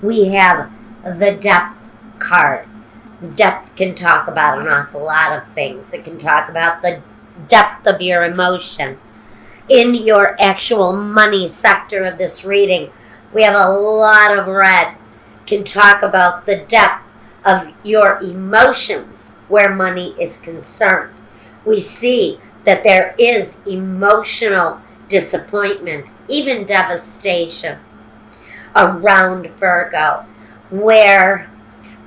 we have the depth card. Depth can talk about an awful lot of things. It can talk about the depth of your emotion. In your actual money sector of this reading, we have a lot of red. Can talk about the depth of your emotions where money is concerned. We see that there is emotional disappointment, even devastation around Virgo, where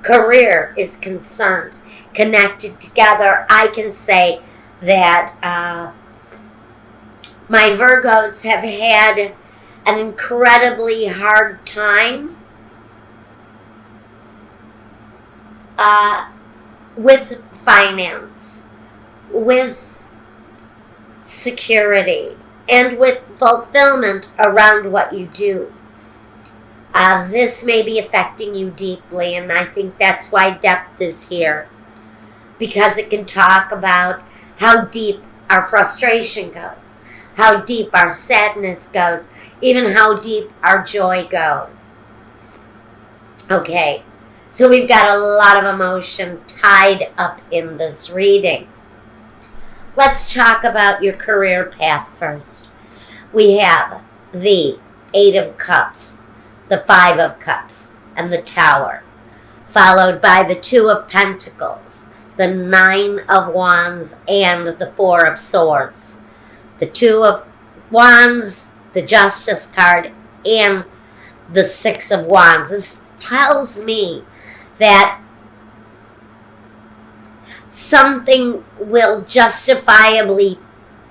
career is concerned. Connected together, I can say that my Virgos have had an incredibly hard time with finance, with security, and with fulfillment around what you do. This may be affecting you deeply, and I think that's why depth is here, because it can talk about how deep our frustration goes, how deep our sadness goes, even how deep our joy goes. Okay, so we've got a lot of emotion tied up in this reading. Let's talk about your career path first. We have the 8 of Cups, the 5 of Cups, and the Tower, followed by the 2 of Pentacles, the 9 of Wands, and the 4 of Swords. The 2 of Wands, the Justice card, and the 6 of Wands. This tells me that something will justifiably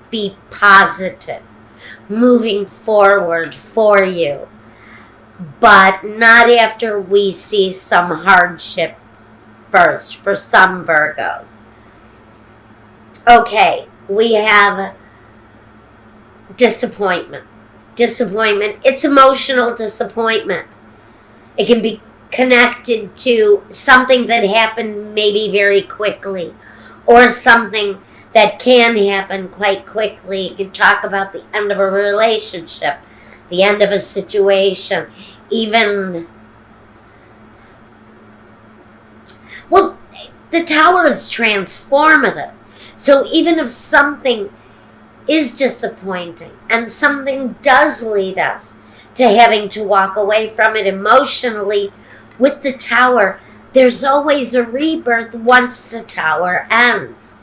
be positive moving forward for you, but not after we see some hardship first for some Virgos. Okay, we have disappointment. Disappointment, it's emotional disappointment. It can be connected to something that happened maybe very quickly, or something that can happen quite quickly. You can talk about the end of a relationship, the end of a situation, even, well, the Tower is transformative. So even if something is disappointing and something does lead us to having to walk away from it emotionally, with the Tower, there's always a rebirth once the Tower ends.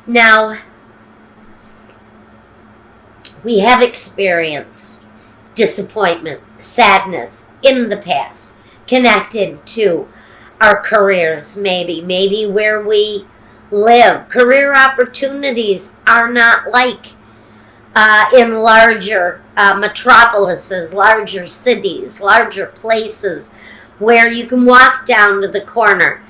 Now, we have experienced disappointment, sadness in the past, connected to our careers, maybe where we live. Career opportunities are not like in larger metropolises, larger cities, larger places, where you can walk down to the corner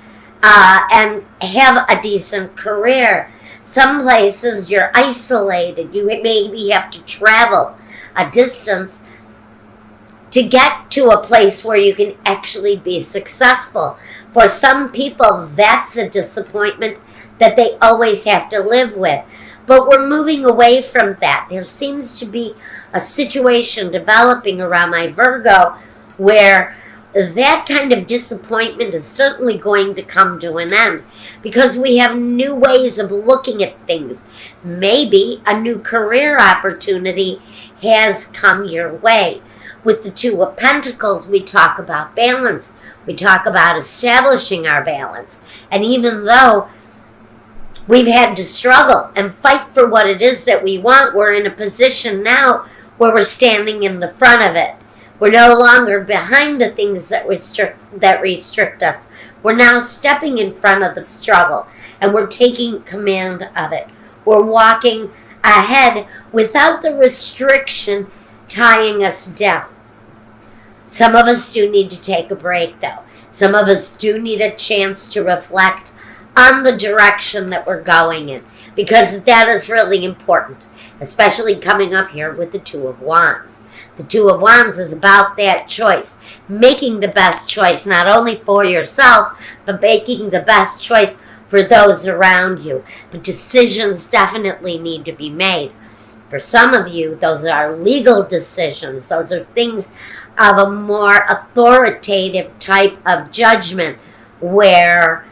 and have a decent career. Some places you're isolated. You maybe have to travel a distance to get to a place where you can actually be successful. For some people, that's a disappointment that they always have to live with. But we're moving away from that. There seems to be a situation developing around my Virgo where that kind of disappointment is certainly going to come to an end, because we have new ways of looking at things. Maybe a new career opportunity has come your way. With the 2 of Pentacles, we talk about balance. We talk about establishing our balance. And even though we've had to struggle and fight for what it is that we want, we're in a position now where we're standing in the front of it. We're no longer behind the things that restrict us. We're now stepping in front of the struggle, and we're taking command of it. We're walking ahead without the restriction tying us down. Some of us do need to take a break, though. Some of us do need a chance to reflect on the direction that we're going in, because that is really important, especially coming up here with the 2 of Wands. The 2 of Wands is about that choice, making the best choice not only for yourself, but making the best choice for those around you. But decisions definitely need to be made. For some of you, those are legal decisions. Those are things of a more authoritative type of judgment where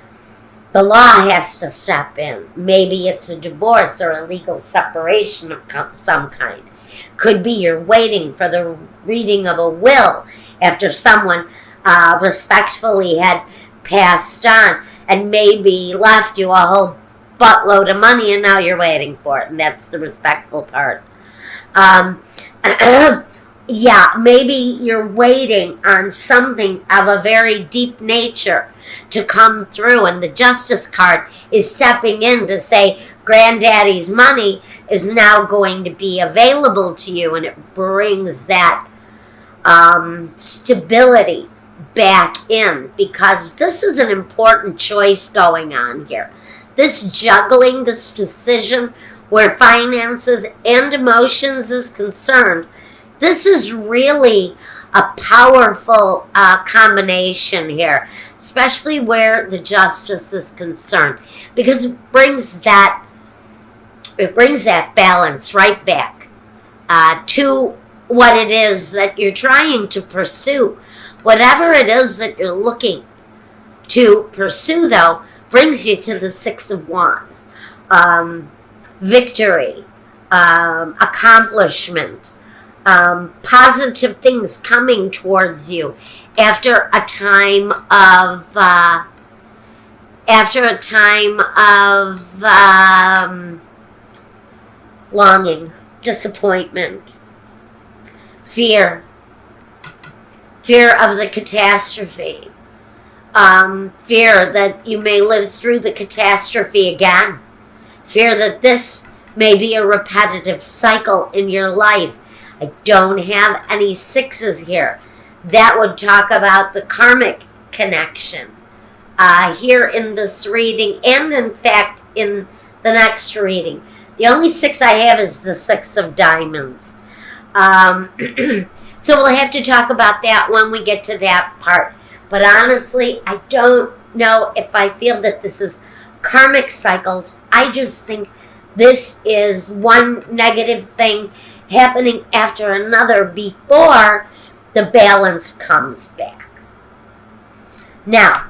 the law has to step in. Maybe it's a divorce or a legal separation of some kind. Could be you're waiting for the reading of a will after someone respectfully had passed on and maybe left you a whole buttload of money, and now you're waiting for it, and that's the respectful part. Yeah, maybe you're waiting on something of a very deep nature to come through, and the justice card is stepping in to say granddaddy's money is now going to be available to you, and it brings that stability back in, because this is an important choice going on here. This juggling, this decision where finances and emotions is concerned, this is really a powerful combination here, especially where the justice is concerned, because it brings that balance right back to what it is that you're trying to pursue. Whatever it is that you're looking to pursue, though, brings you to the Six of Wands. Victory, accomplishment, positive things coming towards you after a time of longing, disappointment, fear of the catastrophe, fear that you may live through the catastrophe again, fear that this may be a repetitive cycle in your life. I don't have any sixes here. That would talk about the karmic connection here in this reading, and in fact in the next reading. The only six I have is the Six of Diamonds. So we'll have to talk about that when we get to that part. But honestly, I don't know if I feel that this is karmic cycles. I just think this is one negative thing happening after another before the balance comes back. Now,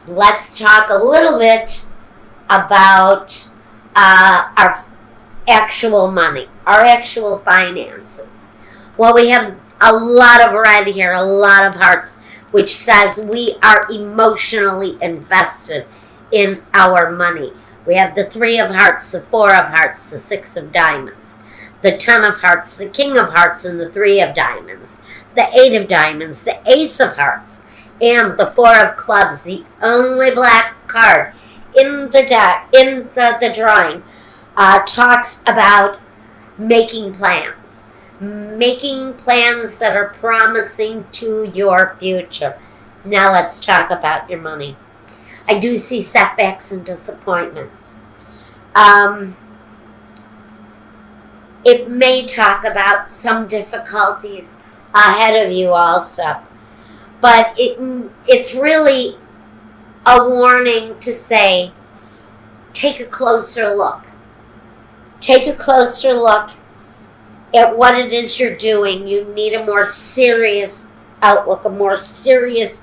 let's talk a little bit about our actual money, our actual finances. Well, we have a lot of red here, a lot of hearts, which says we are emotionally invested in our money. We have the Three of Hearts, the Four of Hearts, the Six of Diamonds, the Ten of Hearts, the King of Hearts, and the Three of Diamonds, the Eight of Diamonds, the Ace of Hearts, and the Four of Clubs, the only black card in the deck, in the drawing, talks about making plans that are promising to your future. Now let's talk about your money. I do see setbacks and disappointments. It may talk about some difficulties ahead of you also. But it's really a warning to say, take a closer look. Take a closer look at what it is you're doing. You need a more serious outlook, a more serious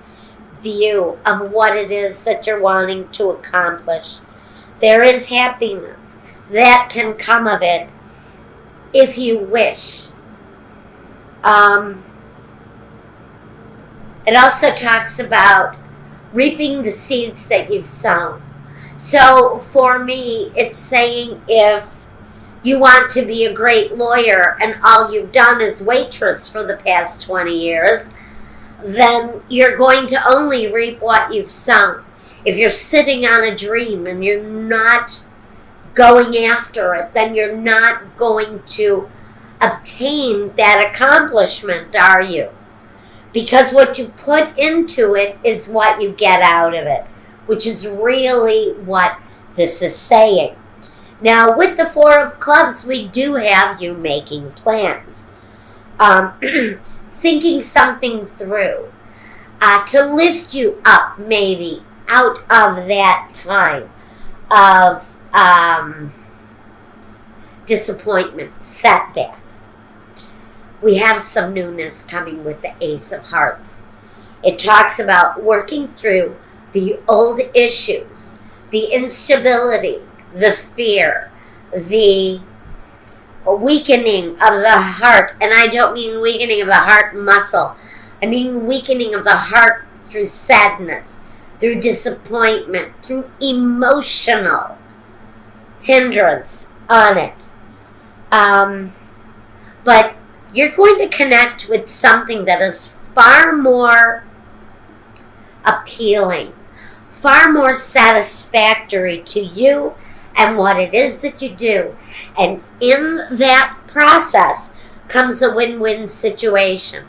view of what it is that you're wanting to accomplish. There is happiness that can come of it if you wish. It also talks about reaping the seeds that you've sown. So for me, it's saying if you want to be a great lawyer and all you've done is waitress for the past 20 years, then you're going to only reap what you've sown. If you're sitting on a dream and you're not going after it, then you're not going to obtain that accomplishment, are you? Because what you put into it is what you get out of it, which is really what this is saying. Now, with the Four of Clubs, we do have you making plans, thinking something through, to lift you up maybe out of that time of disappointment, setback. we have some newness coming with the Ace of Hearts. It talks about working through the old issues, the instability, the fear, the weakening of the heart. And I don't mean weakening of the heart muscle. I mean weakening of the heart through sadness, through disappointment, through emotional hindrance on it. But you're going to connect with something that is far more appealing, far more satisfactory to you and what it is that you do. And in that process comes a win-win situation,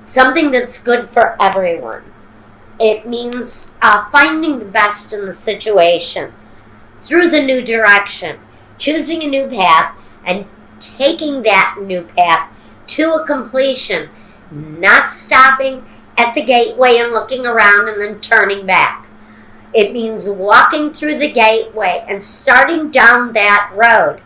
something that's good for everyone. It means finding the best in the situation through the new direction, choosing a new path, and taking that new path to a completion, not stopping at the gateway and looking around and then turning back. It means walking through the gateway and starting down that road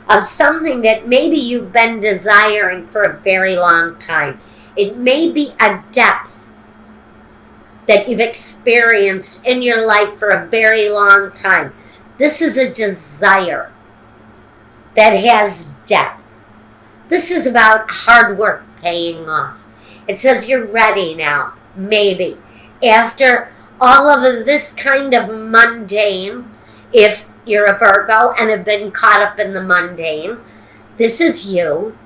of something that maybe you've been desiring for a very long time. It may be a depth that you've experienced in your life for a very long time. This is a desire that has depth. This is about hard work paying off. It says you're ready now, maybe. After all of this kind of mundane, if you're a Virgo and have been caught up in the mundane, this is you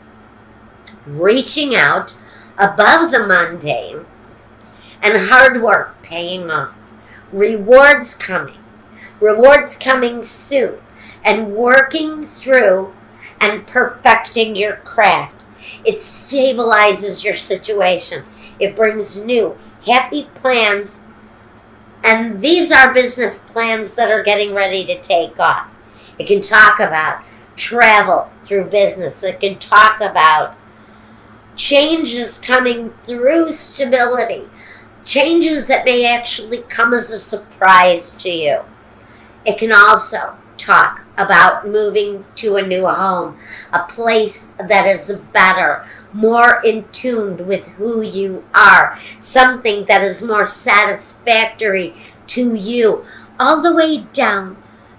reaching out above the mundane and hard work paying off. Rewards coming soon, and working through and perfecting your craft. It stabilizes your situation. It brings new, happy plans. And these are business plans that are getting ready to take off. It can talk about travel through business. It can talk about changes coming through stability. Changes that may actually come as a surprise to you. It can also talk about moving to a new home, a place that is better, more in tune with who you are, something that is more satisfactory to you, all the way down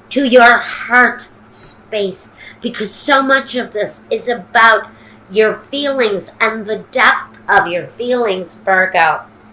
to your heart space, because so much of this is about your feelings and the depth of your feelings, Virgo.